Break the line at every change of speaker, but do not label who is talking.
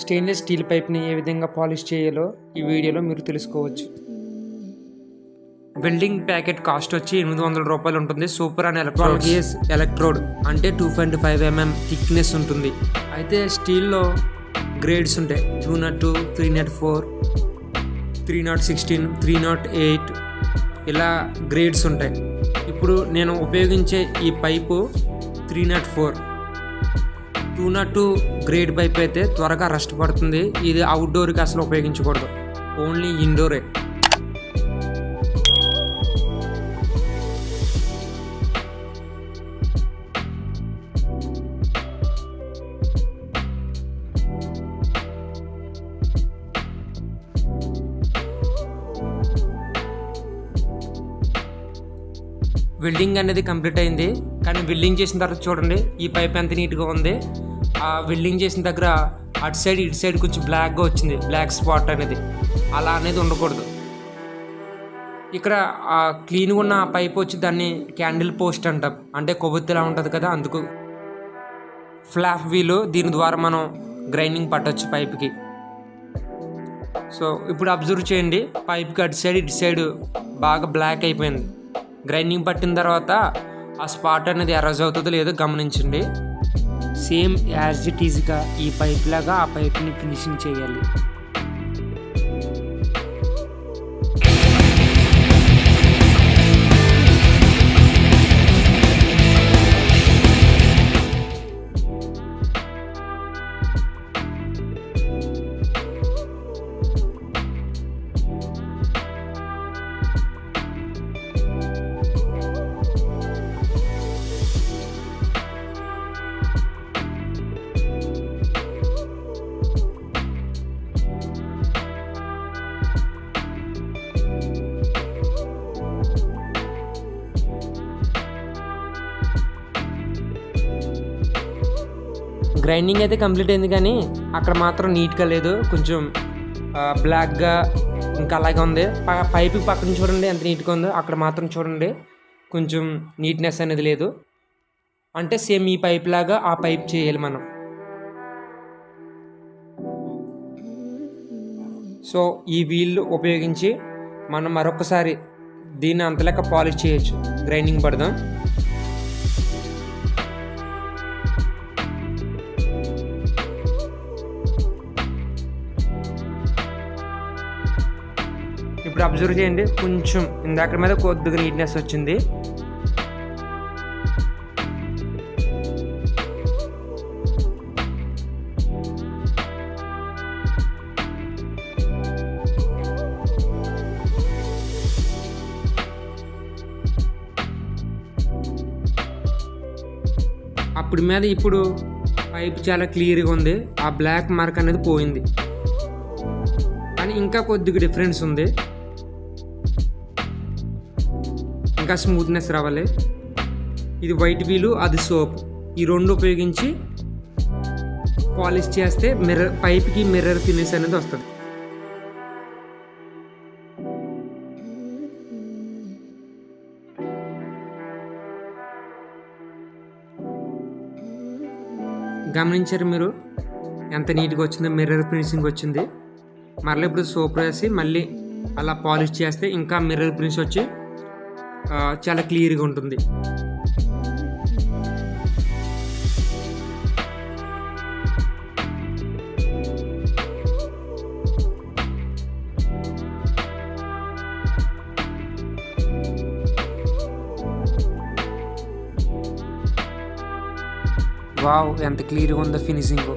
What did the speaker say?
Stainless steel పైప్ని ఏ విధంగా polish చేయాలో ఈ వీడియోలో మీరు తెలుసుకోవచ్చు. వెల్డింగ్ ప్యాకెట్ కాస్ట్ వచ్చి 800 రూపాయలు ఉంటుంది. సూపర్ అండ్ ఎలక్ట్రోడ్ అంటే 2.5 mm థిక్నెస్ ఉంటుంది. అయితే స్టీల్లో గ్రేడ్స్ ఉంటాయి. 202, 304, 316, 308 ఇలా గ్రేడ్స్ ఉంటాయి. ఇప్పుడు నేను ఉపయోగించే ఈ పైపు 304. 202 గ్రేడ్ పైప్ అయితే త్వరగా రస్ట్ పడుతుంది. ఇది అవుట్డోర్కి అసలు ఉపయోగించకూడదు, ఓన్లీ ఇండోరే. వెల్డింగ్ అనేది కంప్లీట్ అయింది. కానీ వెల్డింగ్ చేసిన తర్వాత చూడండి ఈ పైప్ ఎంత నీట్గా ఉంది. ఆ వెల్డింగ్ చేసిన దగ్గర అటు సైడ్ ఇటు సైడ్ కొంచెం బ్లాక్గా వచ్చింది, బ్లాక్ స్పాట్ అనేది. అలా అనేది ఉండకూడదు. ఇక్కడ ఆ క్లీన్గా ఉన్న పైప్ వచ్చి దాన్ని క్యాండిల్ పోస్ట్ అంటాం, అంటే కొవ్వొత్తిలా ఉంటుంది కదా, అందుకు. ఫ్లాప్ వీలు, దీని ద్వారా మనం గ్రైండింగ్ పట్టవచ్చు పైప్కి. సో ఇప్పుడు అబ్జర్వ్ చేయండి, పైప్కి అటు సైడ్ ఇటు సైడ్ బాగా బ్లాక్ అయిపోయింది. గ్రైండింగ్ పట్టిన తర్వాత ఆ స్పాట్ అనేది ఎరేజ్ అవుతుందో లేదో గమనించండి. సేమ్ యాజ్ ఇట్ ఈజ్గా ఈ పైప్ లాగా ఆ పైప్ని ఫినిషింగ్ చేయాలి. గ్రైండింగ్ అయితే కంప్లీట్ అయింది, కానీ అక్కడ మాత్రం నీట్గా లేదు, కొంచెం బ్లాక్గా ఇంకా అలాగే ఉంది. పైపు పక్కన చూడండి ఎంత నీట్గా ఉందో, అక్కడ మాత్రం చూడండి కొంచెం నీట్నెస్ అనేది లేదు. అంటే సేమ్ ఈ పైప్ లాగా ఆ పైప్ చేయాలి మనం. సో ఈ వీల్ ఉపయోగించి మనం మరొకసారి దీన్ని అంతలేక పాలిష్ చేయొచ్చు. గ్రైండింగ్ పడదాం. ఇప్పుడు అబ్జర్వ్ చేయండి, కొంచెం ఇందాక మీద కొద్దిగా నీట్నెస్ వచ్చింది. అప్పుడు మీద ఇప్పుడు పైప్ చాలా క్లియర్గా ఉంది. ఆ బ్లాక్ మార్క్ అనేది పోయింది, కానీ ఇంకా కొద్దిగా డిఫరెన్స్ ఉంది. ఇంకా స్మూత్నెస్ రావాలి. ఇది వైట్ వీలు, అది సోప్. ఈ రెండు ఉపయోగించి పాలిష్ చేస్తే పైప్కి మిర్రర్ ఫినిష్ అనేది వస్తుంది. గమనించారు మీరు ఎంత నీట్గా వచ్చిందో, మిర్రర్ ఫినిషింగ్ వచ్చింది. మరలా ఇప్పుడు సోప్ వేసి మళ్ళీ అలా పాలిష్ చేస్తే ఇంకా మిర్రర్ ఫినిష్ వచ్చి చాలా క్లియర్గా ఉంటుంది. వావ్, ఎంత క్లియర్గా ఉందో ఫినిషింగ్.